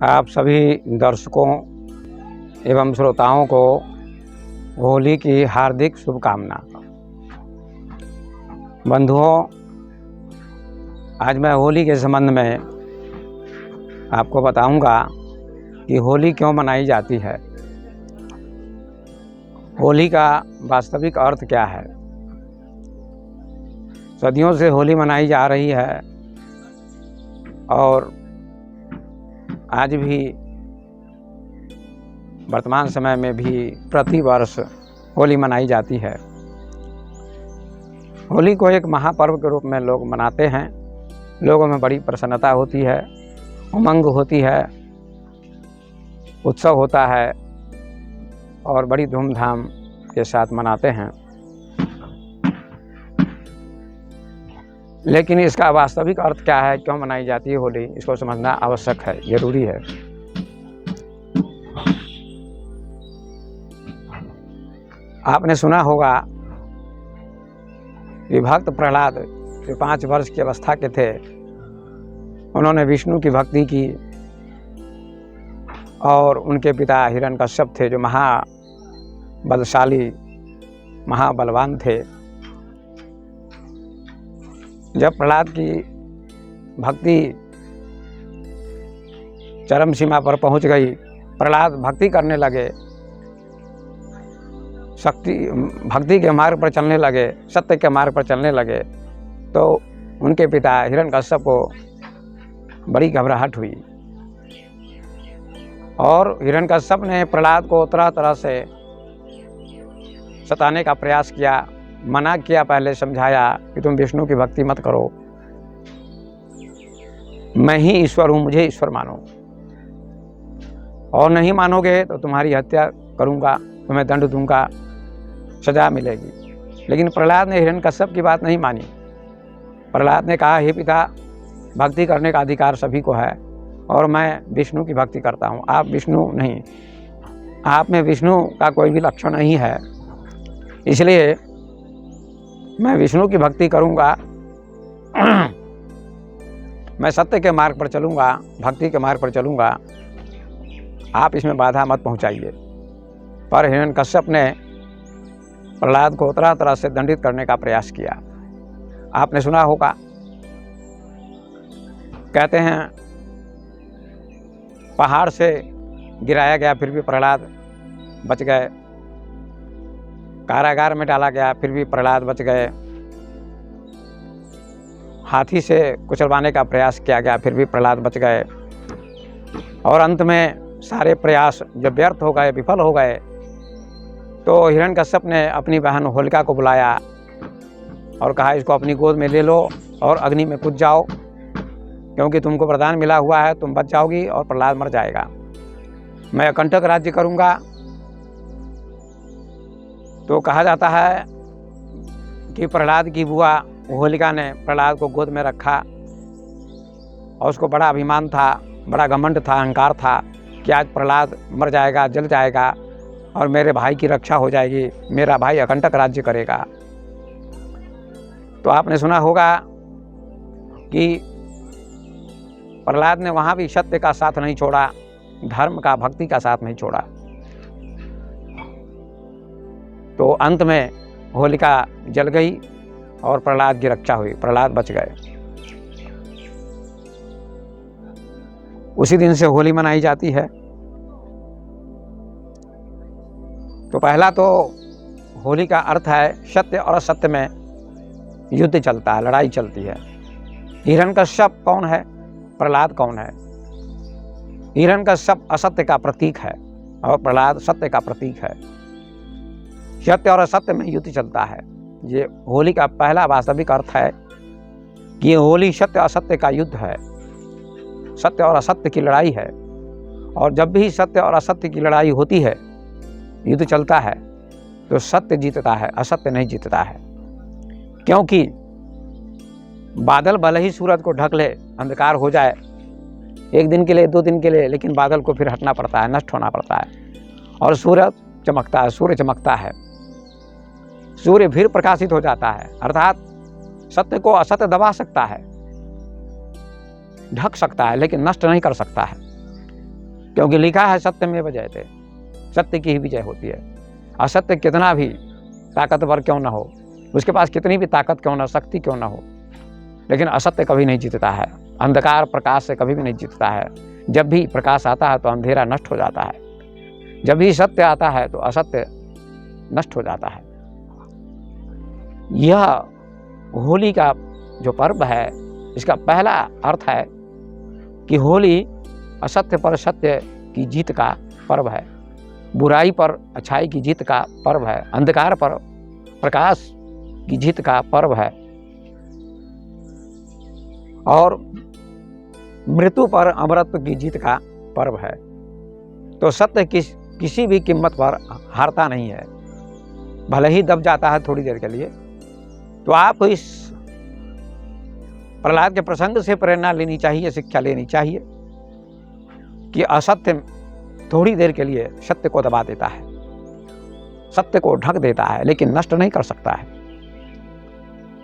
आप सभी दर्शकों एवं श्रोताओं को होली की हार्दिक शुभकामना। बंधुओं, आज मैं होली के संबंध में आपको बताऊंगा कि होली क्यों मनाई जाती है, होली का वास्तविक अर्थ क्या है। सदियों से होली मनाई जा रही है और आज भी वर्तमान समय में भी प्रति वर्ष होली मनाई जाती है। होली को एक महापर्व के रूप में लोग मनाते हैं। लोगों में बड़ी प्रसन्नता होती है, उमंग होती है, उत्सव होता है और बड़ी धूमधाम के साथ मनाते हैं। लेकिन इसका वास्तविक अर्थ क्या है, क्यों मनाई जाती है होली, इसको समझना आवश्यक है, जरूरी है। आपने सुना होगा कि भक्त प्रहलाद जो 5 वर्ष की अवस्था के थे, उन्होंने विष्णु की भक्ति की और उनके पिता हिरण्यकश्यप थे जो महाबलशाली महाबलवान थे। जब प्रहलाद की भक्ति चरम सीमा पर पहुंच गई, प्रहलाद भक्ति करने लगे, भक्ति के मार्ग पर चलने लगे, सत्य के मार्ग पर चलने लगे, तो उनके पिता हिरण्यकश्यप को बड़ी घबराहट हुई और हिरण्यकश्यप ने प्रहलाद को तरह तरह से सताने का प्रयास किया, मना किया, पहले समझाया कि तुम विष्णु की भक्ति मत करो, मैं ही ईश्वर हूँ, मुझे ईश्वर मानो, और नहीं मानोगे तो तुम्हारी हत्या करूँगा, तुम्हें दंड दूंगा, सजा मिलेगी। लेकिन प्रहलाद ने हिरण्यकश्यप की बात नहीं मानी। प्रहलाद ने कहा, हे पिता, भक्ति करने का अधिकार सभी को है और मैं विष्णु की भक्ति करता हूँ, आप विष्णु नहीं, आप में विष्णु का कोई भी लक्षण नहीं है, इसलिए मैं विष्णु की भक्ति करूँगा, मैं सत्य के मार्ग पर चलूँगा, भक्ति के मार्ग पर चलूँगा, आप इसमें बाधा मत पहुँचाइए। पर हिरण्यकश्यप ने प्रहलाद को तरह तरह से दंडित करने का प्रयास किया। आपने सुना होगा, कहते हैं पहाड़ से गिराया गया फिर भी प्रहलाद बच गए, कारागार में डाला गया फिर भी प्रहलाद बच गए, हाथी से कुचलवाने का प्रयास किया गया फिर भी प्रहलाद बच गए, और अंत में सारे प्रयास जब व्यर्थ हो गए, विफल हो गए, तो हिरण्यकश्यप ने अपनी बहन होलिका को बुलाया और कहा, इसको अपनी गोद में ले लो और अग्नि में कूद जाओ, क्योंकि तुमको वरदान मिला हुआ है, तुम बच जाओगी और प्रहलाद मर जाएगा। मैं अकंटक राज्य करूँगा। तो कहा जाता है कि प्रहलाद की बुआ होलिका ने प्रहलाद को गोद में रखा और उसको बड़ा अभिमान था, बड़ा घमंड था, अहंकार था कि आज प्रहलाद मर जाएगा, जल जाएगा और मेरे भाई की रक्षा हो जाएगी, मेरा भाई अकंटक राज्य करेगा। तो आपने सुना होगा कि प्रहलाद ने वहाँ भी सत्य का साथ नहीं छोड़ा, धर्म का, भक्ति का साथ नहीं छोड़ा। तो अंत में होलिका जल गई और प्रहलाद की रक्षा हुई, प्रहलाद बच गए। उसी दिन से होली मनाई जाती है। तो पहला तो होली का अर्थ है सत्य और असत्य में युद्ध चलता है, लड़ाई चलती है। हिरण्यकश्यप कौन है, प्रहलाद कौन है? हिरण्यकश्यप असत्य का प्रतीक है और प्रहलाद सत्य का प्रतीक है। सत्य और असत्य में युद्ध चलता है। ये होली का पहला वास्तविक अर्थ है कि ये होली सत्य असत्य का युद्ध है, सत्य और असत्य की लड़ाई है। और जब भी सत्य और असत्य की लड़ाई होती है, युद्ध चलता है, तो सत्य जीतता है, असत्य नहीं जीतता है। क्योंकि बादल भले ही सूरज को ढक ले, अंधकार हो जाए, 1 दिन के लिए, 2 दिन के लिए, लेकिन बादल को फिर हटना पड़ता है, नष्ट होना पड़ता है, और सूरज चमकता है, सूर्य चमकता है, सूर्य फिर प्रकाशित हो जाता है। अर्थात सत्य को असत्य दबा सकता है, ढक सकता है, लेकिन नष्ट नहीं कर सकता है। क्योंकि लिखा है सत्यमेव जयते, सत्य की ही विजय होती है। असत्य कितना भी ताकतवर क्यों ना हो, उसके पास कितनी भी ताकत क्यों ना, शक्ति क्यों ना हो, लेकिन असत्य कभी नहीं जीतता है। अंधकार प्रकाश से कभी भी नहीं जीतता है। जब भी प्रकाश आता है तो अंधेरा नष्ट हो जाता है, जब भी सत्य आता है तो असत्य नष्ट हो जाता है। यह होली का जो पर्व है, इसका पहला अर्थ है कि होली असत्य पर सत्य की जीत का पर्व है, बुराई पर अच्छाई की जीत का पर्व है, अंधकार पर प्रकाश की जीत का पर्व है, और मृत्यु पर अमरत्व की जीत का पर्व है। तो सत्य किसी भी कीमत पर हारता नहीं है, भले ही दब जाता है थोड़ी देर के लिए। तो आपको इस प्रहलाद के प्रसंग से प्रेरणा लेनी चाहिए, शिक्षा लेनी चाहिए कि असत्य थोड़ी देर के लिए सत्य को दबा देता है, सत्य को ढक देता है, लेकिन नष्ट नहीं कर सकता है।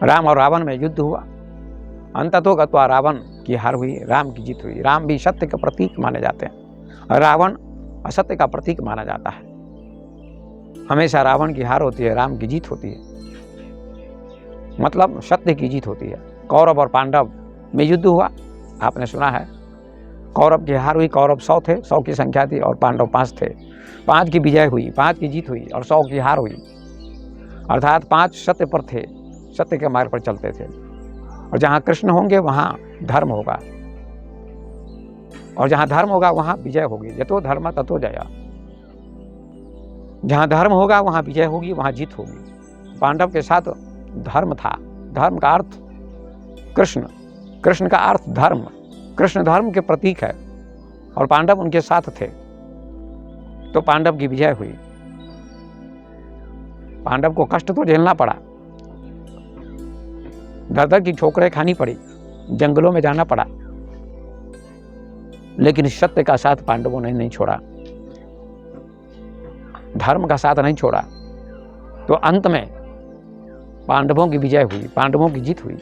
राम और रावण में युद्ध हुआ, अंततो गत्वा रावण की हार हुई, राम की जीत हुई। राम भी सत्य के प्रतीक माने जाते हैं और रावण असत्य का प्रतीक माना जाता है। हमेशा रावण की हार होती है, राम की जीत होती है, मतलब सत्य की जीत होती है। कौरव और पांडव में युद्ध हुआ, आपने सुना है। कौरव की हार हुई, कौरव 100 थे, 100 की संख्या थी, और पांडव 5 थे। 5 की विजय हुई, 5 की जीत हुई और 100 की हार हुई। अर्थात 5 सत्य पर थे, सत्य के मार्ग पर चलते थे। और जहाँ कृष्ण होंगे वहाँ धर्म होगा, और जहाँ धर्म होगा वहाँ विजय होगी। यतो धर्म ततो जया। जहाँ धर्म होगा वहाँ विजय होगी, वहाँ जीत होगी। पांडव के साथ धर्म था, धर्म का अर्थ कृष्ण, कृष्ण का अर्थ धर्म, कृष्ण धर्म के प्रतीक है, और पांडव उनके साथ थे, तो पांडव की विजय हुई। पांडव को कष्ट तो झेलना पड़ा, दर की ठोकरें खानी पड़ी, जंगलों में जाना पड़ा, लेकिन सत्य का साथ पांडवों ने नहीं छोड़ा, धर्म का साथ नहीं छोड़ा। तो अंत में पांडवों की विजय हुई, पांडवों की जीत हुई।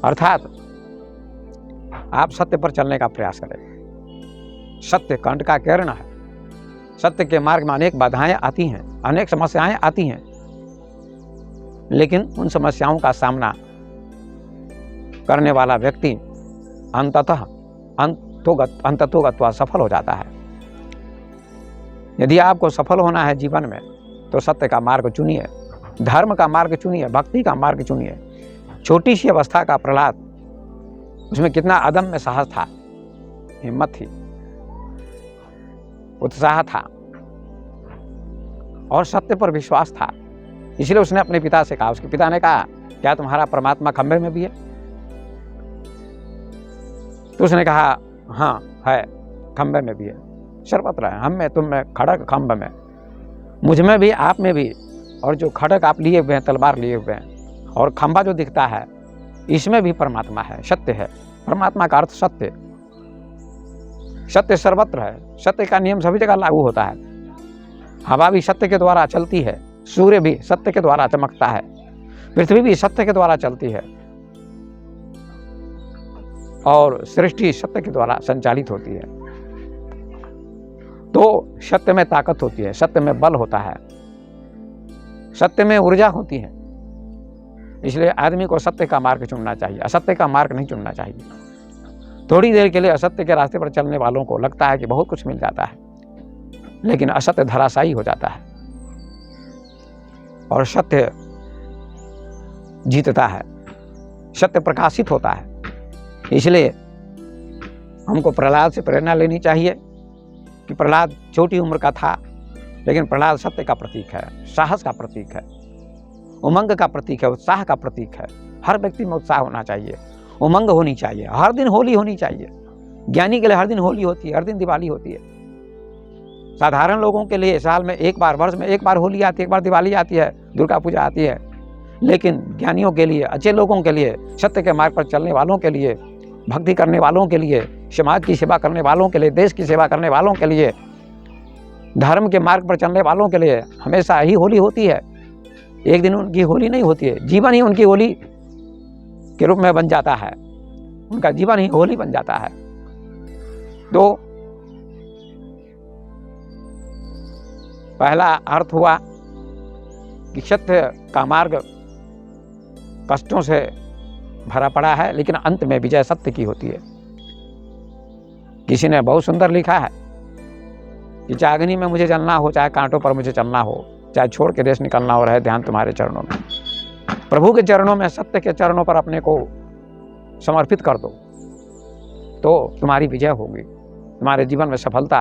अर्थात आप सत्य पर चलने का प्रयास करें। सत्य कंठ का किरण है। सत्य के मार्ग में अनेक बाधाएं आती हैं, अनेक समस्याएं आती हैं, लेकिन उन समस्याओं का सामना करने वाला व्यक्ति अंततो गत्वा सफल हो जाता है। यदि आपको सफल होना है जीवन में, तो सत्य का मार्ग चुनिए, धर्म का मार्ग चुनिए, भक्ति का मार्ग चुनिए। छोटी सी अवस्था का प्रहलाद, उसमें कितना अदम्य साहस था, हिम्मत थी, उत्साह था, और सत्य पर विश्वास था। इसलिए उसने अपने पिता से कहा, उसके पिता ने कहा, क्या तुम्हारा परमात्मा खंबे में भी है? तो उसने कहा, हाँ है, खंबे में भी है, सर्वत्र है, हम में, तुम में, खड़ग खंभ में, मुझ में भी, आप में भी। और जो खड़ग आप लिए हुए हैं, तलवार लिए हुए हैं, और खंभा जो दिखता है, इसमें भी परमात्मा है, सत्य है। परमात्मा का अर्थ सत्य, सत्य सर्वत्र है। सत्य का नियम सभी जगह लागू होता है। हवा भी सत्य के द्वारा चलती है, सूर्य भी सत्य के द्वारा चमकता है, पृथ्वी भी सत्य के द्वारा चलती है, और सृष्टि सत्य के द्वारा संचालित होती है। तो सत्य में ताकत होती है, सत्य में बल होता है, सत्य में ऊर्जा होती है। इसलिए आदमी को सत्य का मार्ग चुनना चाहिए, असत्य का मार्ग नहीं चुनना चाहिए। थोड़ी देर के लिए असत्य के रास्ते पर चलने वालों को लगता है कि बहुत कुछ मिल जाता है, लेकिन असत्य धराशायी हो जाता है और सत्य जीतता है, सत्य प्रकाशित होता है। इसलिए हमको प्रहलाद से प्रेरणा लेनी चाहिए कि प्रहलाद छोटी उम्र का था, लेकिन प्रहलाद सत्य का प्रतीक है, साहस का प्रतीक है, उमंग का प्रतीक है, उत्साह का प्रतीक है। हर व्यक्ति में उत्साह होना चाहिए, उमंग होनी चाहिए, हर दिन होली होनी चाहिए। ज्ञानी के लिए हर दिन होली होती है, हर दिन दिवाली होती है। साधारण लोगों के लिए साल में एक बार, वर्ष में एक बार होली आती है, एक बार दिवाली आती है, दुर्गा पूजा आती है। लेकिन ज्ञानियों के लिए, अच्छे लोगों के लिए, सत्य के मार्ग पर चलने वालों के लिए, भक्ति करने वालों के लिए, समाज की सेवा करने वालों के लिए, देश की सेवा करने वालों के लिए, धर्म के मार्ग पर चलने वालों के लिए हमेशा ही होली होती है। एक दिन उनकी होली नहीं होती है, जीवन ही उनकी होली के रूप में बन जाता है, उनका जीवन ही होली बन जाता है। तो पहला अर्थ हुआ कि सत्य का मार्ग कष्टों से भरा पड़ा है, लेकिन अंत में विजय सत्य की होती है। किसी ने बहुत सुंदर लिखा है कि चाहे अग्नि में मुझे जलना हो, चाहे कांटों पर मुझे चलना हो, चाहे छोड़ के देश निकलना हो, रहे ध्यान तुम्हारे चरणों में। प्रभु के चरणों में, सत्य के चरणों पर अपने को समर्पित कर दो तो तुम्हारी विजय होगी, तुम्हारे जीवन में सफलता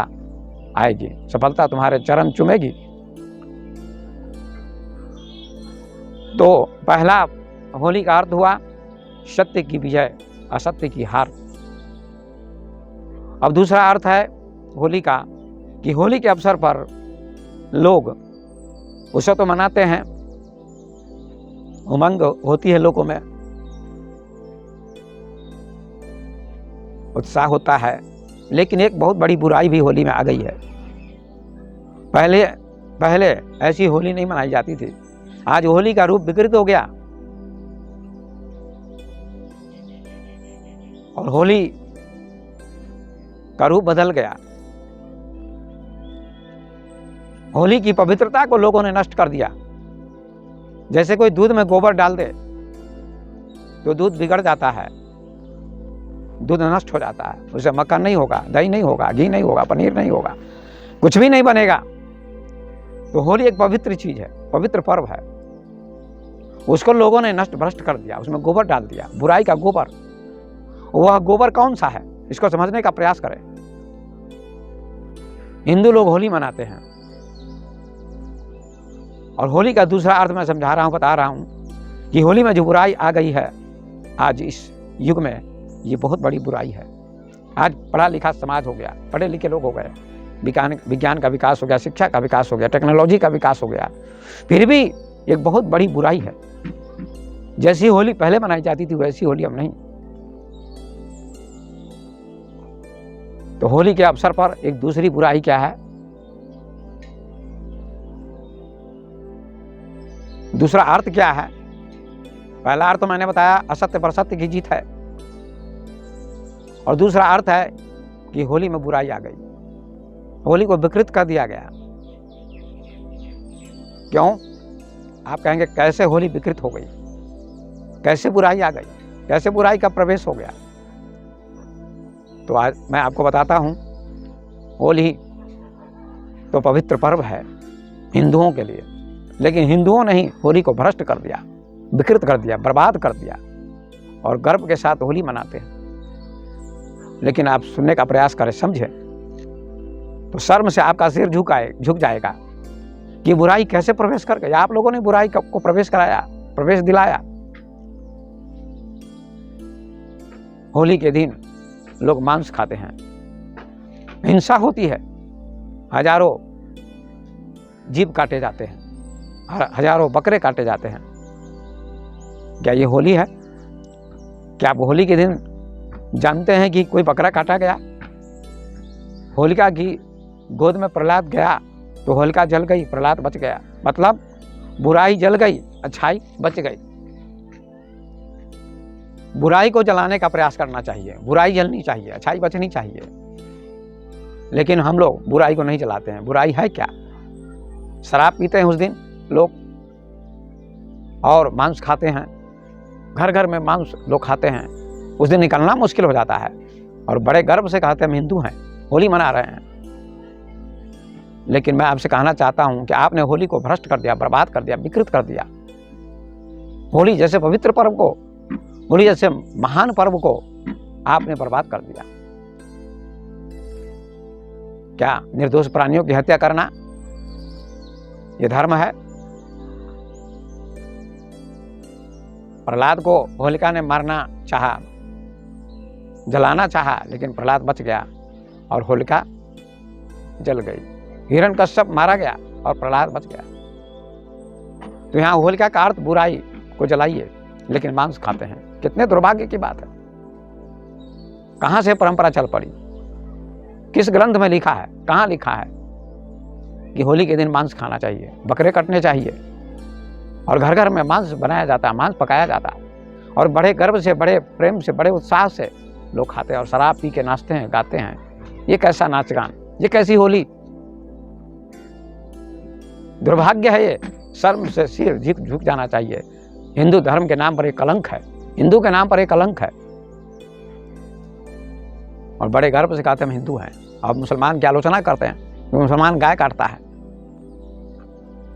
आएगी, सफलता तुम्हारे चरण चूमेगी। तो पहला होली का अर्थ हुआ सत्य की विजय, असत्य की हार। अब दूसरा अर्थ है होली का कि होली के अवसर पर लोग उसे तो मनाते हैं, उमंग होती है लोगों में, उत्साह होता है, लेकिन एक बहुत बड़ी बुराई भी होली में आ गई है। पहले ऐसी होली नहीं मनाई जाती थी। आज होली का रूप विकृत हो गया और होली का रूप बदल गया। होली की पवित्रता को लोगों ने नष्ट कर दिया। जैसे कोई दूध में गोबर डाल दे तो दूध बिगड़ जाता है, दूध नष्ट हो जाता है, उससे मक्खन नहीं होगा, दही नहीं होगा, घी नहीं होगा, पनीर नहीं होगा, कुछ भी नहीं बनेगा। तो होली एक पवित्र चीज है, पवित्र पर्व है, उसको लोगों ने नष्ट भ्रष्ट कर दिया, उसमें गोबर डाल दिया, बुराई का गोबर। वह गोबर कौन सा है, इसको समझने का प्रयास करें। हिंदू लोग होली मनाते हैं और होली का दूसरा अर्थ मैं समझा रहा हूं, बता रहा हूं कि होली में जो बुराई आ गई है आज इस युग में, ये बहुत बड़ी बुराई है। आज पढ़ा लिखा समाज हो गया, पढ़े लिखे लोग हो गए, विज्ञान का विकास हो गया, शिक्षा का विकास हो गया, टेक्नोलॉजी का विकास हो गया, फिर भी एक बहुत बड़ी बुराई है। जैसी होली पहले मनाई जाती थी वैसी होली अब नहीं। तो होली के अवसर पर एक दूसरी बुराई क्या है, दूसरा अर्थ क्या है? पहला अर्थ तो मैंने बताया, असत्य पर सत्य की जीत है, और दूसरा अर्थ है कि होली में बुराई आ गई, होली को विकृत कर दिया गया। क्यों? आप कहेंगे कैसे होली विकृत हो गई, कैसे बुराई आ गई, कैसे बुराई का प्रवेश हो गया? तो आज मैं आपको बताता हूं, होली तो पवित्र पर्व है हिंदुओं के लिए, लेकिन हिंदुओं ने ही होली को भ्रष्ट कर दिया, विकृत कर दिया, बर्बाद कर दिया, और गर्व के साथ होली मनाते हैं। लेकिन आप सुनने का प्रयास करें, समझें, तो शर्म से आपका सिर झुक जाएगा कि बुराई कैसे प्रवेश कर गई। आप लोगों ने बुराई को प्रवेश कराया, प्रवेश दिलाया। होली के दिन लोग मांस खाते हैं, हिंसा होती है, हजारों जीव काटे जाते हैं, हजारों बकरे काटे जाते हैं। क्या ये होली है? क्या आप होली के दिन जानते हैं कि कोई बकरा काटा गया? होलिका की गोद में प्रहलाद गया तो होलिका जल गई, प्रहलाद बच गया। मतलब बुराई जल गई, अच्छाई बच गई। बुराई को जलाने का प्रयास करना चाहिए, बुराई जलनी चाहिए, अच्छाई बचनी चाहिए। लेकिन हम लोग बुराई को नहीं जलाते हैं। बुराई है क्या? शराब पीते हैं उस दिन लोग, और मांस खाते हैं, घर घर में मांस लोग खाते हैं। उस दिन निकलना मुश्किल हो जाता है, और बड़े गर्व से कहते हैं हम हिंदू हैं, होली मना रहे हैं। लेकिन मैं आपसे कहना चाहता हूं कि आपने होली को भ्रष्ट कर दिया, बर्बाद कर दिया, विकृत कर दिया। होली जैसे पवित्र पर्व को, होली जैसे महान पर्व को आपने बर्बाद कर दिया। क्या निर्दोष प्राणियों की हत्या करना यह धर्म है? प्रहलाद को होलिका ने मारना चाहा, जलाना चाहा, लेकिन प्रहलाद बच गया और होलिका जल गई। हिरण्यकश्यप मारा गया और प्रहलाद बच गया। तो यहाँ होलिका का अर्थ बुराई को जलाइए, लेकिन मांस खाते हैं। कितने दुर्भाग्य की बात है। कहां से परंपरा चल पड़ी? किस ग्रंथ में लिखा है, कहां लिखा है कि होली के दिन मांस खाना चाहिए, बकरे कटने चाहिए? और घर घर में मांस बनाया जाता है, मांस पकाया जाता है, और बड़े गर्व से, बड़े प्रेम से, बड़े उत्साह से लोग खाते हैं और शराब पी के नाचते हैं, गाते हैं। ये कैसा नाच गान, ये कैसी होली? दुर्भाग्य है ये, शर्म से सिर झुक जाना चाहिए। हिंदू धर्म के नाम पर एक कलंक है, हिंदू के नाम पर एक कलंक है। और बड़े गर्व से कहते हैं हम हिंदू हैं, और मुसलमान की आलोचना करते हैं तो मुसलमान गाय काटता है,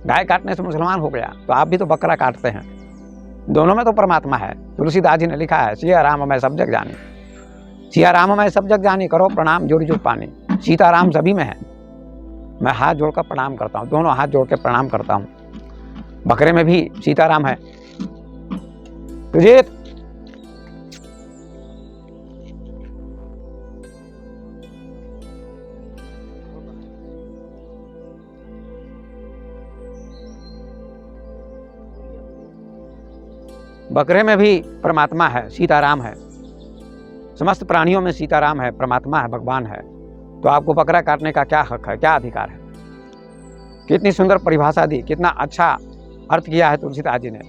गाय काटने से मुसलमान हो गया, तो आप भी तो बकरा काटते हैं। दोनों में तो परमात्मा है। तुलसीदास जी ने लिखा है, सिया राम मैं सब जग जानी, सिया राम मैं सब जग जानी, करो प्रणाम जोड़ी जोड़ पानी। सीताराम सभी में है, मैं हाथ जोड़कर प्रणाम करता हूँ, दोनों हाथ जोड़ के प्रणाम करता हूँ। बकरे में भी सीताराम है। तुझे बकरे में भी परमात्मा है, सीताराम है। समस्त प्राणियों में सीताराम है, परमात्मा है, भगवान है। तो आपको बकरा काटने का क्या हक है, क्या अधिकार है? कितनी सुंदर परिभाषा दी, कितना अच्छा अर्थ किया है तुलसीदास जी ने।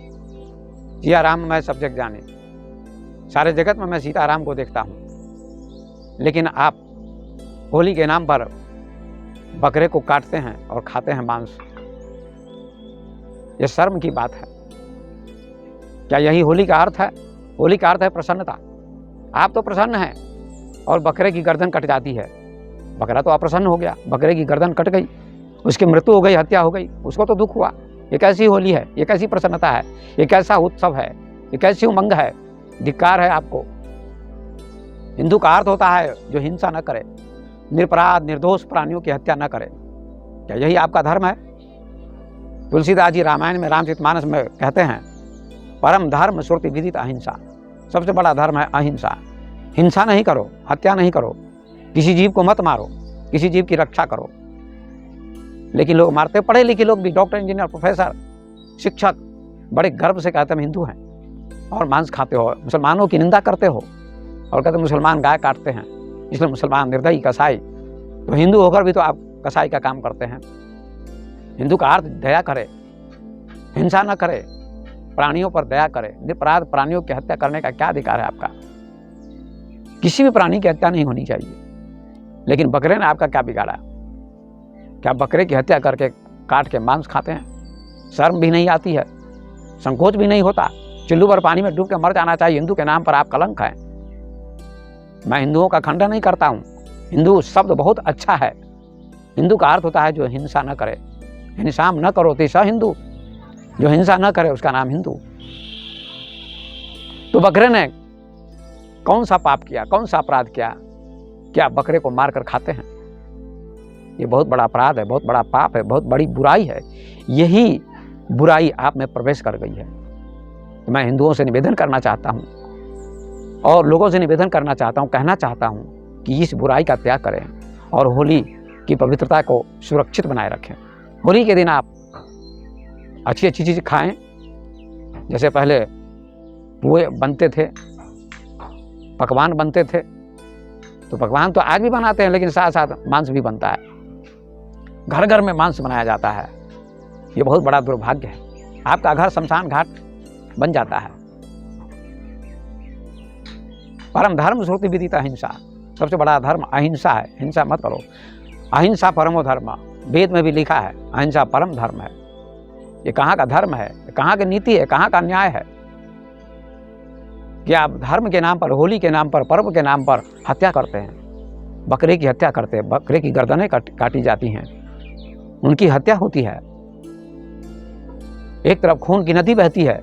सिया राम मैं सब जग जाने, सारे जगत में मैं सीताराम को देखता हूँ। लेकिन आप होली के नाम पर बकरे को काटते हैं और खाते हैं मांस। ये शर्म की बात है। क्या यही होली का अर्थ है? होली का अर्थ है प्रसन्नता। आप तो प्रसन्न हैं और बकरे की गर्दन कट जाती है। बकरा तो अप्रसन्न हो गया, बकरे की गर्दन कट गई, उसकी मृत्यु हो गई, हत्या हो गई, उसको तो दुख हुआ। ये कैसी होली है? ये कैसी प्रसन्नता है? ये कैसा उत्सव है? ये कैसी उमंग है? धिक्कार है आपको। हिंदू का अर्थ होता है जो हिंसा न करे, निरपराध निर्दोष प्राणियों की हत्या न करे। क्या यही आपका धर्म है? तुलसीदास जी रामायण में रामचरितमानस में कहते हैं, परम धर्म श्रुति विदित अहिंसा। सबसे बड़ा धर्म है अहिंसा। हिंसा नहीं करो, हत्या नहीं करो, किसी जीव को मत मारो, किसी जीव की रक्षा करो। लेकिन लोग मारते, पढ़े लिखे लोग भी, डॉक्टर, इंजीनियर, प्रोफेसर, शिक्षक, बड़े गर्व से कहते हम हिंदू हैं और मांस खाते हो, मुसलमानों की निंदा करते हो और कहते मुसलमान गाय काटते हैं, इसलिए मुसलमान निर्दयी कसाई। तो हिंदू होकर भी तो आप कसाई का काम करते हैं। हिंदू का अर्थ दया करे, हिंसा न करे, प्राणियों पर दया करे। निरपराध प्राणियों की हत्या करने का क्या अधिकार है आपका? किसी भी प्राणी की हत्या नहीं होनी चाहिए। लेकिन बकरे ने आपका क्या बिगाड़ा? क्या बकरे की हत्या करके काट के मांस खाते हैं? शर्म भी नहीं आती है, संकोच भी नहीं होता? चुल्लू पर पानी में डूब के मर जाना चाहिए। हिंदू के नाम पर आप कलंक हैं। मैं हिंदुओं का खंडन नहीं करता हूँ, हिंदू शब्द बहुत अच्छा है। हिंदू का अर्थ होता है जो हिंसा न करे, हिंसा न करो तो स हिंदू, जो हिंसा न करे उसका नाम हिंदू। तो बकरे ने कौन सा पाप किया, कौन सा अपराध किया? क्या बकरे को मारकर खाते हैं? ये बहुत बड़ा अपराध है, बहुत बड़ा पाप है, बहुत बड़ी बुराई है। यही बुराई आप में प्रवेश कर गई है। तो मैं हिंदुओं से निवेदन करना चाहता हूँ और लोगों से निवेदन करना चाहता हूँ, कहना चाहता हूँ कि इस बुराई का त्याग करें और होली की पवित्रता को सुरक्षित बनाए रखें। होली के दिन आप अच्छी अच्छी चीज़ खाएं। जैसे पहले पुए बनते थे, पकवान बनते थे, तो पकवान तो आज भी बनाते हैं, लेकिन साथ साथ मांस भी बनता है। घर घर में मांस बनाया जाता है। ये बहुत बड़ा दुर्भाग्य है। आपका घर शमशान घाट बन जाता है। परम धर्म श्रुति विदित अहिंसा। सबसे बड़ा धर्म अहिंसा है। हिंसा मत करो। अहिंसा परमो धर्म, वेद में भी लिखा है अहिंसा परम धर्म है। ये कहाँ का धर्म है? कहाँ की नीति है? कहाँ का न्याय है कि आप धर्म के नाम पर, होली के नाम पर, पर्व के नाम पर हत्या करते हैं? बकरे की हत्या करते हैं, बकरे की गर्दनें काटी जाती हैं, उनकी हत्या होती है। एक तरफ खून की नदी बहती है।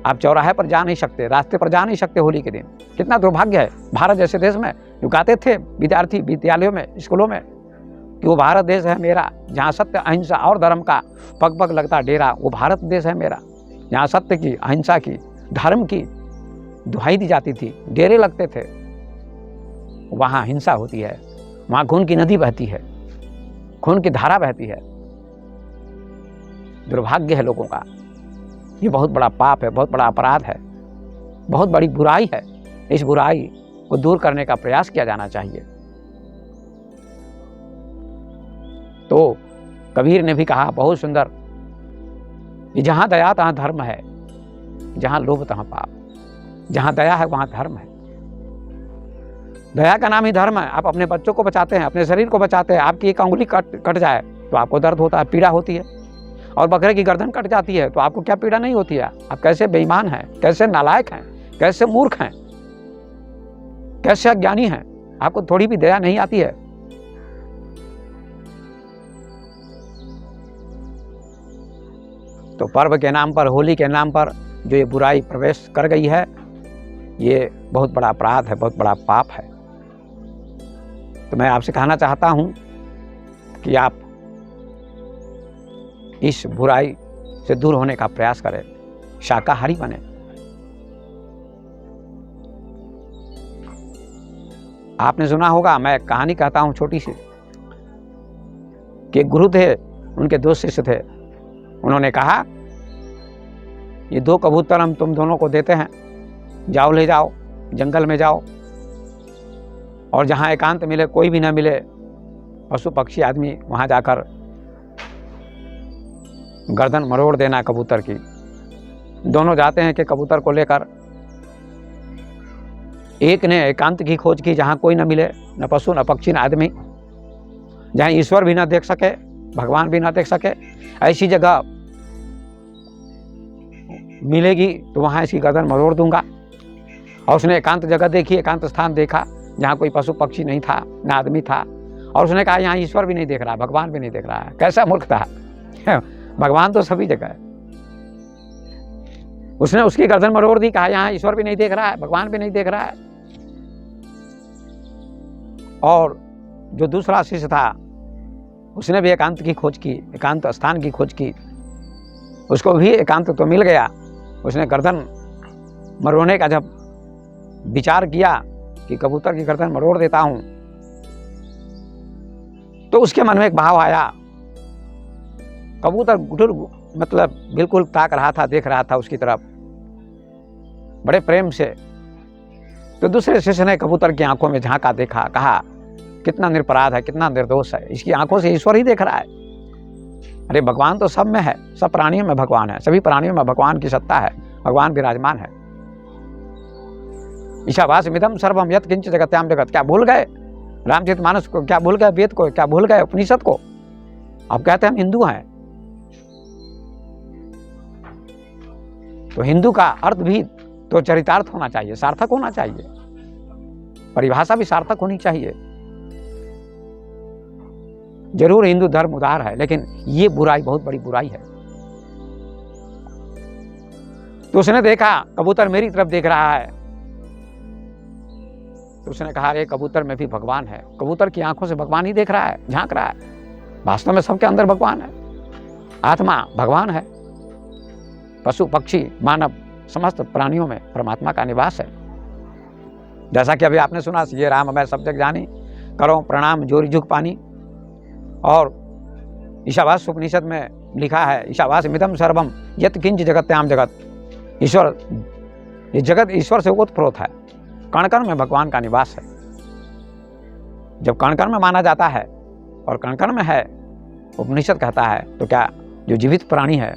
आप चौराहे पर जा नहीं सकते, रास्ते पर जा नहीं सकते होली के दिन। कितना दुर्भाग्य है। भारत जैसे देश में जो गाते थे विद्यार्थी विद्यालयों में, स्कूलों में, कि वो भारत देश है मेरा, जहाँ सत्य अहिंसा और धर्म का पग पग लगता डेरा, वो भारत देश है मेरा। जहाँ सत्य की, अहिंसा की, धर्म की दुहाई दी जाती थी, डेरे लगते थे, वहाँ हिंसा होती है, वहाँ खून की नदी बहती है, खून की धारा बहती है। दुर्भाग्य है लोगों का। ये बहुत बड़ा पाप है, बहुत बड़ा अपराध है, बहुत बड़ी बुराई है। इस बुराई को दूर करने का प्रयास किया जाना चाहिए। तो कबीर ने भी कहा बहुत सुंदर, कि जहाँ दया तहाँ धर्म है, जहाँ लोभ तहाँ पाप। जहाँ दया है वहाँ धर्म है। दया का नाम ही धर्म है। आप अपने बच्चों को बचाते हैं, अपने शरीर को बचाते हैं। आपकी एक अंगुली कट जाए तो आपको दर्द होता है, पीड़ा होती है, और बकरे की गर्दन कट जाती है तो आपको क्या पीड़ा नहीं होती है? आप कैसे बेईमान हैं, कैसे नालायक हैं, कैसे मूर्ख हैं, कैसे अज्ञानी हैं, आपको थोड़ी भी दया नहीं आती है? तो पर्व के नाम पर, होली के नाम पर जो ये बुराई प्रवेश कर गई है, ये बहुत बड़ा अपराध है, बहुत बड़ा पाप है। तो मैं आपसे कहना चाहता हूं कि आप इस बुराई से दूर होने का प्रयास करें, शाकाहारी बने। आपने सुना होगा, मैं कहानी कहता हूं छोटी सी, कि एक गुरु थे, उनके 2 शिष्य थे। उन्होंने कहा, ये 2 कबूतर हम तुम दोनों को देते हैं, जाओ ले जाओ, जंगल में जाओ, और जहाँ एकांत मिले, कोई भी ना मिले, पशु पक्षी आदमी, वहाँ जाकर गर्दन मरोड़ देना कबूतर की। दोनों जाते हैं कि कबूतर को लेकर। एक ने एकांत की खोज की, जहाँ कोई न मिले, न पशु न पक्षी न आदमी, जहाँ ईश्वर भी ना देख सके, भगवान भी ना देख सके, ऐसी जगह मिलेगी तो वहाँ इसकी गर्दन मरोड़ दूंगा। और उसने एकांत जगह देखी, एकांत स्थान देखा जहाँ कोई पशु पक्षी नहीं था, न आदमी था, और उसने कहा यहाँ ईश्वर भी नहीं देख रहा, भगवान भी नहीं देख रहा है। कैसा मूर्ख था, भगवान तो सभी जगह है। उसने उसकी गर्दन मरोड़ दी, कहा यहाँ ईश्वर भी नहीं देख रहा है, भगवान भी नहीं देख रहा है। और जो दूसरा शिष्य था, उसने भी एकांत की खोज की, एकांत स्थान की खोज की, उसको भी एकांत तो मिल गया। उसने गर्दन मरोड़ने का जब विचार किया कि कबूतर की गर्दन मरोड़ देता हूं, तो उसके मन में एक भाव आया। कबूतर मतलब बिल्कुल ताक रहा था, देख रहा था उसकी तरफ बड़े प्रेम से। तो दूसरे शिष्य ने कबूतर की आंखों में झांका, देखा, कहा कितना निरपराध है, कितना निर्दोष है, इसकी आंखों से ईश्वर ही देख रहा है। अरे भगवान तो सब में है, सब प्राणियों में भगवान है, सभी प्राणियों में भगवान की सत्ता है, भगवान विराजमान है। ईशावास्यमिदं सर्वम यत् किंच जगत्याम जगत। क्या भूल गए रामचरितमानस को? क्या भूल गए वेद को? क्या भूल गए उपनिषद को? अब कहते हैं हम हिंदू हैं। तो हिंदू का अर्थ भी तो चरितार्थ होना चाहिए, सार्थक होना चाहिए, परिभाषा भी सार्थक होनी चाहिए। जरूर हिंदू धर्म उदार है, लेकिन ये बुराई बहुत बड़ी बुराई है। तो उसने देखा कबूतर मेरी तरफ देख रहा है, तो उसने कहा अरे कबूतर में भी भगवान है। कबूतर की आंखों से भगवान ही देख रहा है, झांक रहा है। वास्तव में सबके अंदर भगवान है, आत्मा भगवान है। पशु पक्षी मानव समस्त प्राणियों में परमात्मा का निवास है। जैसा कि अभी आपने सुना, ये राम मैं सब जग जानी, करो प्रणाम जोरी झुक पानी। और ईशावास्य उपनिषद में लिखा है, ईशावास्यमिदं सर्वम यत् किंच जगत्याम जगत। ईश्वर, ये जगत ईश्वर से ओतप्रोत है, कण कण में भगवान का निवास है। जब कण कण में माना जाता है और कण कण में है, उपनिषद कहता है, तो क्या जो जीवित प्राणी है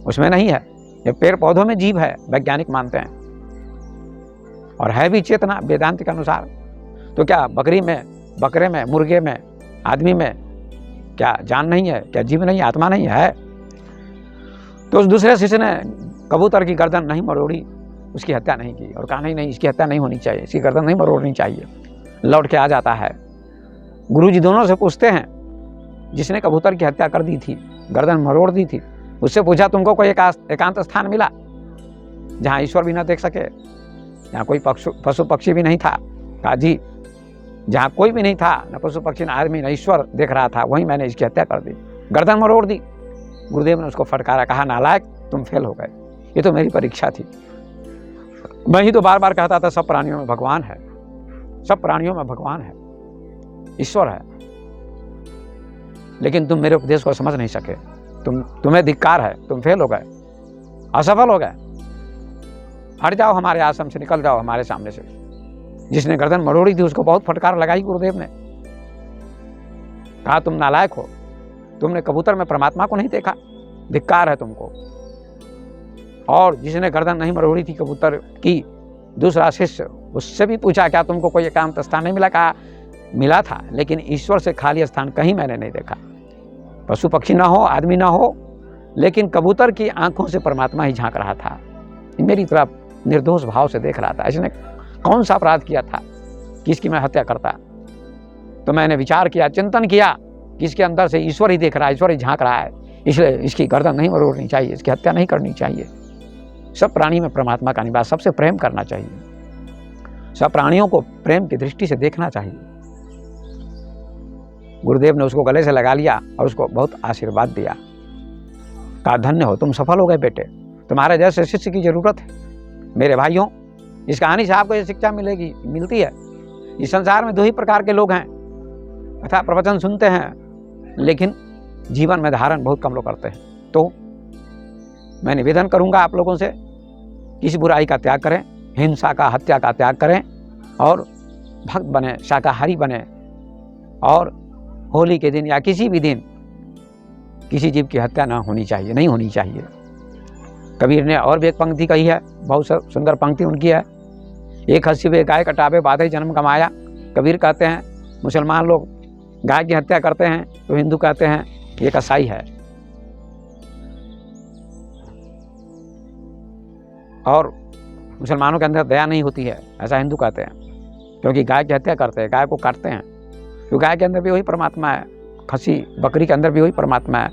उसमें नहीं है? ये पेड़ पौधों में जीव है, वैज्ञानिक मानते हैं, और है भी चेतना वेदांत के अनुसार। तो क्या बकरी में, बकरे में, मुर्गे में, आदमी में क्या जान नहीं है? क्या जीव नहीं है, आत्मा नहीं है? तो उस दूसरे शिष्य ने कबूतर की गर्दन नहीं मरोड़ी, उसकी हत्या नहीं की, और कहा नहीं इसकी हत्या नहीं होनी चाहिए, इसकी गर्दन नहीं मरोड़नी चाहिए। लौट के आ जाता है, गुरुजी दोनों से पूछते हैं, जिसने कबूतर की हत्या कर दी थी, गर्दन मरोड़ दी थी, उससे पूछा तुमको कोई एकांत स्थान मिला जहाँ ईश्वर भी ना देख सके, जहाँ कोई पशु पक्षी भी नहीं था? कहा जी, जहाँ कोई भी नहीं था, न पशु पक्षी न आदमी, न ईश्वर देख रहा था, वहीं मैंने इसकी हत्या कर दी, गर्दन मरोड़ दी। गुरुदेव ने उसको फटकारा, कहा नालायक, तुम फेल हो गए, ये तो मेरी परीक्षा थी। मैं ही तो बार बार कहता था सब प्राणियों में भगवान है, सब प्राणियों में भगवान है, ईश्वर है, लेकिन तुम मेरे उपदेश को समझ नहीं सके, तुम्हें धिक्कार है, तुम फेल हो गए, असफल हो गए, हट जाओ हमारे आश्रम से, निकल जाओ हमारे सामने से। जिसने गर्दन मरोड़ी थी उसको बहुत फटकार लगाई गुरुदेव ने, कहा तुम नालायक हो, तुमने कबूतर में परमात्मा को नहीं देखा, धिक्कार है तुमको। और जिसने गर्दन नहीं मरोड़ी थी कबूतर की, दूसरा शिष्य, उससे भी पूछा क्या तुमको कोई एकांत स्थान नहीं मिला? कहा मिला था, लेकिन ईश्वर से खाली स्थान कहीं मैंने नहीं देखा। पशु पक्षी ना हो, आदमी ना हो, लेकिन कबूतर की आंखों से परमात्मा ही झांक रहा था, मेरी तरफ निर्दोष भाव से देख रहा था। इसने कौन सा अपराध किया था कि इसकी मैं हत्या करता? तो मैंने विचार किया, चिंतन किया कि इसके अंदर से ईश्वर ही देख रहा है, ईश्वर ही झांक रहा है, इसलिए इसकी गर्दन नहीं मरोड़नी चाहिए, इसकी हत्या नहीं करनी चाहिए। सब प्राणी में परमात्मा का निवास, सबसे प्रेम करना चाहिए, सब प्राणियों को प्रेम की दृष्टि से देखना चाहिए। गुरुदेव ने उसको गले से लगा लिया और उसको बहुत आशीर्वाद दिया, कहा धन्य हो, तुम सफल हो गए बेटे, तुम्हारे जैसे शिष्य की जरूरत है। मेरे भाइयों, इस कहानी से आपको ये शिक्षा मिलती है, इस संसार में दो ही प्रकार के लोग हैं, कथा प्रवचन सुनते हैं लेकिन जीवन में धारण बहुत कम लोग करते हैं। तो मैं निवेदन करूंगा आप लोगों से, किसी बुराई का त्याग करें, हिंसा का, हत्या का त्याग करें और भक्त बने, शाकाहारी बने, और होली के दिन या किसी भी दिन किसी जीव की हत्या ना होनी चाहिए, नहीं होनी चाहिए। कबीर ने और भी एक पंक्ति कही है, बहुत सुंदर पंक्ति उनकी है, एक हंसी वे गाय कटावे बाधे जन्म कमाया। कबीर कहते हैं मुसलमान लोग गाय की हत्या करते हैं तो हिंदू कहते हैं ये कसाई है, और मुसलमानों के अंदर दया नहीं होती है, ऐसा हिंदू कहते हैं, क्योंकि गाय की हत्या करते हैं, गाय को काटते हैं। तो गाय के अंदर भी वही परमात्मा है, खसी बकरी के अंदर भी वही परमात्मा है,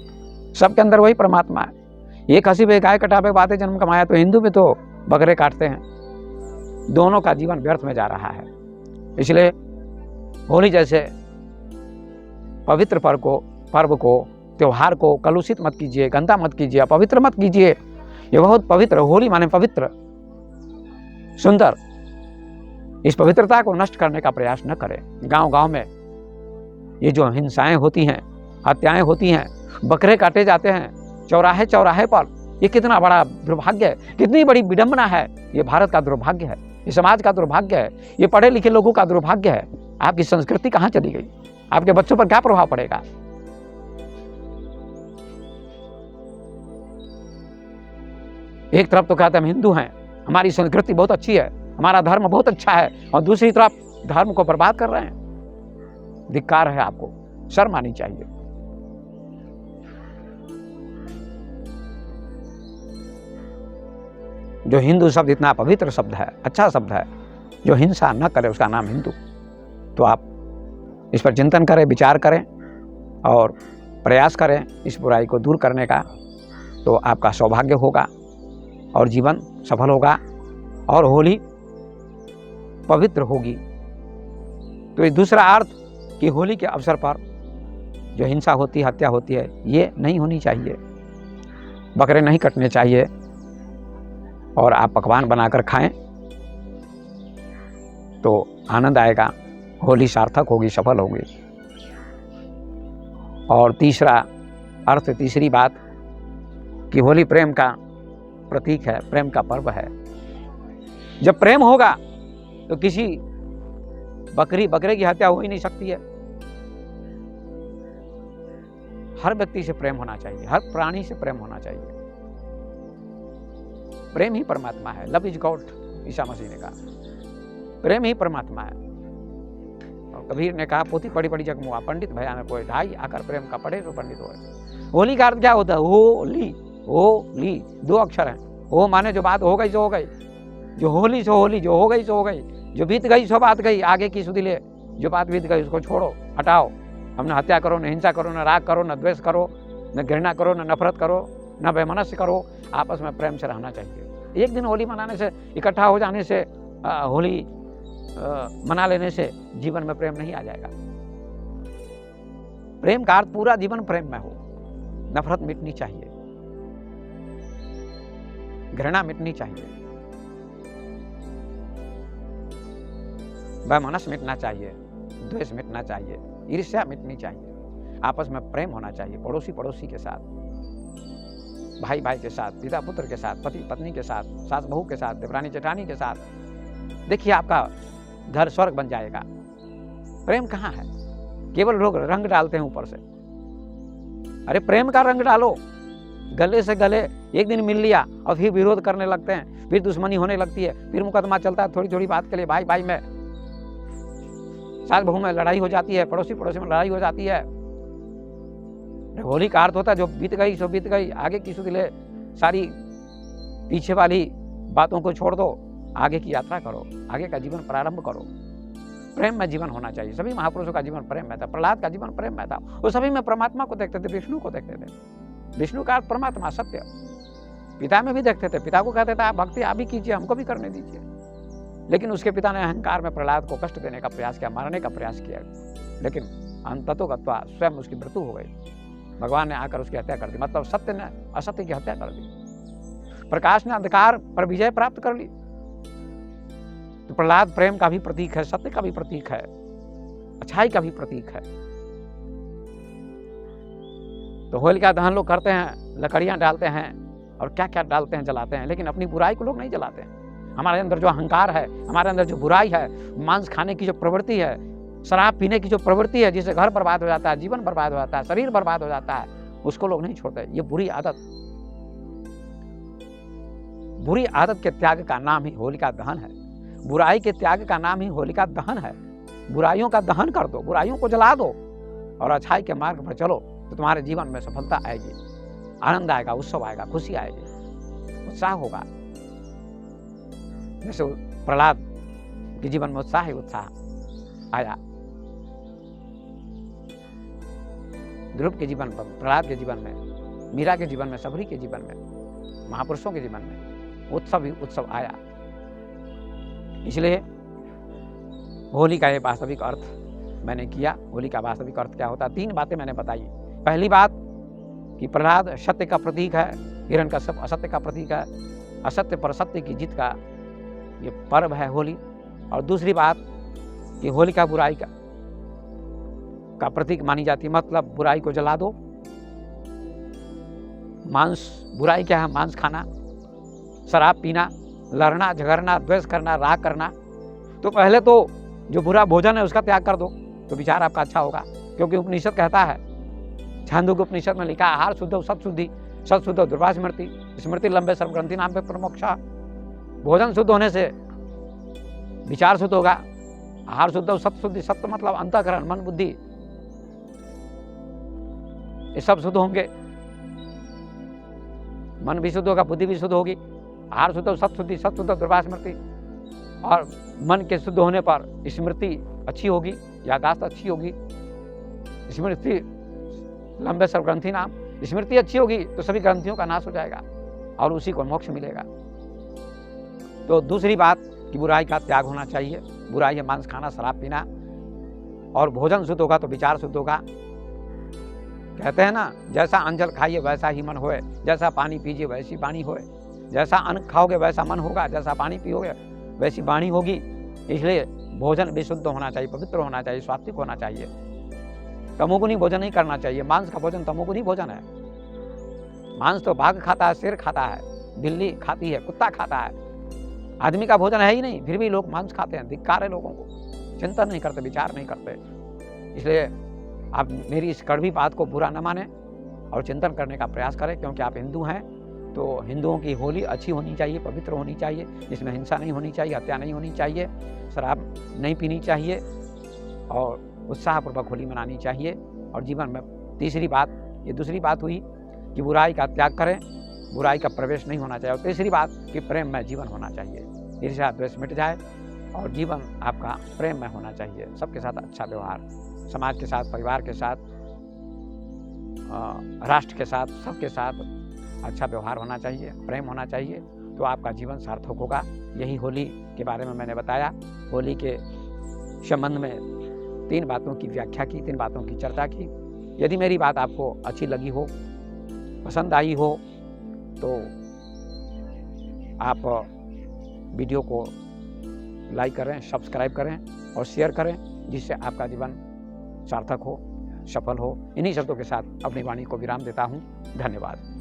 सबके अंदर वही परमात्मा है। एक हंसी वे गाय कटावे बातें जन्म कमाया, तो हिंदू भी तो बकरे काटते हैं, दोनों का जीवन व्यर्थ में जा रहा है। इसलिए होली जैसे पवित्र पर्व को, त्योहार को कलुषित मत कीजिए, गंदा मत कीजिए, अपवित्र मत कीजिए। ये बहुत पवित्र, होली माने पवित्र, सुंदर। इस पवित्रता को नष्ट करने का प्रयास न करें। गांव गांव में ये जो हिंसाएं होती हैं, हत्याएं होती हैं, बकरे काटे जाते हैं चौराहे चौराहे पर, ये कितना बड़ा दुर्भाग्य है, कितनी बड़ी विडंबना है। ये भारत का दुर्भाग्य है, ये समाज का दुर्भाग्य है, ये पढ़े लिखे लोगों का दुर्भाग्य है। आपकी संस्कृति कहाँ चली गई? आपके बच्चों पर क्या प्रभाव पड़ेगा? एक तरफ तो कहते हैं हम हिंदू हैं, हमारी संस्कृति बहुत अच्छी है, हमारा धर्म बहुत अच्छा है, और दूसरी तरफ धर्म को बर्बाद कर रहे हैं। धिक्कार है, आपको शर्म आनी चाहिए। जो हिंदू शब्द इतना पवित्र शब्द है, अच्छा शब्द है, जो हिंसा न करे उसका नाम हिंदू। तो आप इस पर चिंतन करें, विचार करें और प्रयास करें इस बुराई को दूर करने का, तो आपका सौभाग्य होगा और जीवन सफल होगा और होली पवित्र होगी। तो ये दूसरा अर्थ कि होली के अवसर पर जो हिंसा होती है, हत्या होती है, ये नहीं होनी चाहिए, बकरे नहीं कटने चाहिए, और आप पकवान बनाकर खाएं तो आनंद आएगा, होली सार्थक होगी, सफल होगी। और तीसरा अर्थ, तीसरी बात कि होली प्रेम का प्रतीक है, प्रेम का पर्व है। जब प्रेम होगा तो किसी बकरे की हत्या हो ही नहीं सकती है। हर व्यक्ति से प्रेम होना चाहिए, हर प्राणी से प्रेम होना चाहिए। प्रेम ही परमात्मा है, love is God, Isa Masih ने कहा प्रेम ही परमात्मा है। और कबीर ने कहा पोथी पढ़ी पढ़ी जग मुआ, पंडित भया में कोई ढाई, आकर प्रेम का पढ़े तो पंडित होए। होली का अर्थ क्या होता है? होली, होली दो अक्षर हैं। हो माने जो बात हो गई सो हो गई, जो होली सो होली, जो हो गई सो हो गई, जो बीत गई सो बात गई, आगे की सुधी ले। जो बात बीत गई उसको छोड़ो, हटाओ। हम न हत्या करो, न हिंसा करो, न राग करो, न द्वेष करो, न घृणा करो, न नफरत करो, न वैमनस्य करो। आपस में प्रेम से रहना चाहिए। एक दिन होली मनाने से, इकट्ठा हो जाने से, होली मना लेने से जीवन में प्रेम नहीं आ जाएगा। प्रेम का अर्थ पूरा जीवन प्रेम में हो। नफरत मिटनी चाहिए, घृणा मिटनी चाहिए, वैमनस्य मिटना चाहिए, द्वेष मिटना चाहिए, ईर्ष्या मिटनी चाहिए। आपस में प्रेम होना चाहिए, पड़ोसी पड़ोसी के साथ, भाई भाई के साथ, पिता पुत्र के साथ, पति पत्नी के साथ, सास बहू के साथ, देवरानी जेठानी के साथ। देखिए आपका घर स्वर्ग बन जाएगा। प्रेम कहाँ है? केवल लोग रंग डालते हैं ऊपर से। अरे प्रेम का रंग डालो। गले से गले एक दिन मिल लिया और फिर विरोध करने लगते हैं, फिर दुश्मनी होने लगती है, फिर मुकदमा चलता है थोड़ी थोड़ी बात के लिए। भाई भाई में, सास बहू में लड़ाई हो जाती है, पड़ोसी पड़ोसी में लड़ाई हो जाती है। होली का अर्थ होता है जो बीत गई सो बीत गई, आगे की सुध ले, सारी पीछे वाली बातों को छोड़ दो, आगे की यात्रा करो, आगे का जीवन प्रारंभ करो। प्रेम में जीवन होना चाहिए। सभी महापुरुषों का जीवन प्रेम में था, प्रहलाद का जीवन प्रेम में था। वो सभी में परमात्मा को देखते थे, विष्णु को देखते थे। विष्णु का अर्थ परमात्मा, सत्य। पिता में भी देखते थे, पिता को कहते थे आप भक्ति आप ही कीजिए, हमको भी करने दीजिए। लेकिन उसके पिता ने अहंकार में प्रहलाद को कष्ट देने का प्रयास किया, मारने का प्रयास किया, लेकिन अंततो गत्वा स्वयं उसकी मृत्यु हो गई। भगवान ने आकर उसकी हत्या कर दी, मतलब सत्य ने असत्य की हत्या कर दी। प्रकाश ने अंधकार पर विजय प्राप्त कर ली। तो प्रहलाद प्रेम का भी प्रतीक है, सत्य का भी प्रतीक है, अच्छाई का भी प्रतीक है। तो होलिका दहन लोग करते हैं, लकड़ियां डालते हैं और क्या क्या डालते हैं, जलाते हैं, लेकिन अपनी बुराई को लोग नहीं जलाते हैं। हमारे अंदर जो अहंकार है, हमारे अंदर जो बुराई है, मांस खाने की जो प्रवृत्ति है, शराब पीने की जो प्रवृत्ति है, जिससे घर बर्बाद हो जाता है, जीवन बर्बाद हो जाता है, शरीर बर्बाद हो जाता है, उसको लोग नहीं छोड़ते। ये बुरी आदत, बुरी आदत के त्याग का नाम ही होलिका दहन है। बुराई के त्याग का नाम ही होलिका दहन है। बुराइयों का दहन कर दो, बुराइयों को जला दो और अच्छाई के मार्ग पर चलो, तो तुम्हारे जीवन में सफलता आएगी, आनंद आएगा, उत्सव आएगा, खुशी आएगी, उत्साह होगा। जैसे प्रहलाद के जीवन में उत्साह ही उत्साह आया, ध्रुव के जीवन में, प्रहलाद के जीवन में, मीरा के जीवन में, सबरी के जीवन में, महापुरुषों के जीवन में उत्सव ही उत्सव आया। इसलिए होली का ये वास्तविक अर्थ मैंने किया। होली का वास्तविक अर्थ क्या होता है, 3 बातें मैंने बताई। पहली बात कि प्रहलाद सत्य का प्रतीक है, हिरण्यकश्यप असत्य का प्रतीक है, असत्य पर सत्य की जीत का ये पर्व है होली। और दूसरी बात कि होलिका बुराई का प्रतीक मानी जाती है, मतलब बुराई को जला दो। मांस, बुराई क्या है, मांस खाना, शराब पीना, लड़ना झगड़ना, द्वेष करना, राग करना। तो पहले तो जो बुरा भोजन है उसका त्याग कर दो, तो विचार आपका अच्छा होगा। क्योंकि उपनिषद कहता है, छांदोग्य उपनिषद में लिखा, आहार शुद्ध सत शुद्धि, सत शुद्ध दुर्वा स्मृति, स्मृति लंबे सर्वग्रंथि नाम पे प्रमोक्षा। भोजन शुद्ध होने से विचार शुद्ध होगा, आहार शुद्ध सत शुद्धि, सत्य मतलब अंतःकरण, मन बुद्धि, ये सब शुद्ध होंगे। मन भी शुद्ध होगा, बुद्धि भी शुद्ध होगी। आहार शुद्ध सत शुद्धि, सत शुद्ध दुर्वा स्मृति, और मन के शुद्ध होने पर स्मृति अच्छी होगी, यादाश्त अच्छी होगी, स्मृति लंबे सर्वग्रंथि नाम, स्मृति अच्छी होगी तो सभी ग्रंथियों का नाश हो जाएगा और उसी को मोक्ष मिलेगा। तो दूसरी बात कि बुराई का त्याग होना चाहिए। बुराई है मांस खाना, शराब पीना, और भोजन शुद्ध होगा तो विचार शुद्ध होगा। कहते हैं ना, जैसा अंजल खाइए वैसा ही मन होए, जैसा पानी पीजिए वैसी वाणी होए। जैसा अन्न खाओगे वैसा मन होगा, जैसा पानी पियोगे वैसी वाणी होगी। इसलिए भोजन भी शुद्ध होना चाहिए, पवित्र होना चाहिए, सात्विक होना चाहिए। तमोगुनी भोजन नहीं करना चाहिए। मांस का भोजन तमोगुनी भोजन है। मांस तो बाघ खाता है, शेर खाता है, बिल्ली खाती है, कुत्ता खाता है, आदमी का भोजन है ही नहीं, फिर भी लोग मांस खाते हैं। धिक्कार है लोगों को, चिंतन नहीं करते, विचार नहीं करते। इसलिए आप मेरी इस कड़वी बात को बुरा न माने और चिंतन करने का प्रयास करें, क्योंकि आप हिंदू हैं। तो हिंदुओं की होली अच्छी होनी चाहिए, पवित्र होनी चाहिए, इसमें हिंसा नहीं होनी चाहिए, हत्या नहीं होनी चाहिए, शराब नहीं पीनी चाहिए और उत्साहपूर्वक होली मनानी चाहिए। और जीवन में तीसरी बात, ये दूसरी बात हुई कि बुराई का त्याग करें, बुराई का प्रवेश नहीं होना चाहिए। और तीसरी बात कि प्रेम में जीवन होना चाहिए, ईर्ष्या द्वेष मिट जाए और जीवन आपका प्रेम में होना चाहिए। सबके साथ अच्छा व्यवहार, समाज के साथ, परिवार के साथ, राष्ट्र के साथ, सबके साथ अच्छा व्यवहार होना चाहिए, प्रेम होना चाहिए, तो आपका जीवन सार्थक होगा। यही होली के बारे में मैंने बताया। होली के संबंध में 3 बातों की व्याख्या की, 3 बातों की चर्चा की। यदि मेरी बात आपको अच्छी लगी हो, पसंद आई हो, तो आप वीडियो को लाइक करें, सब्सक्राइब करें और शेयर करें, जिससे आपका जीवन सार्थक हो, सफल हो। इन्हीं शब्दों के साथ अपनी वाणी को विराम देता हूँ। धन्यवाद।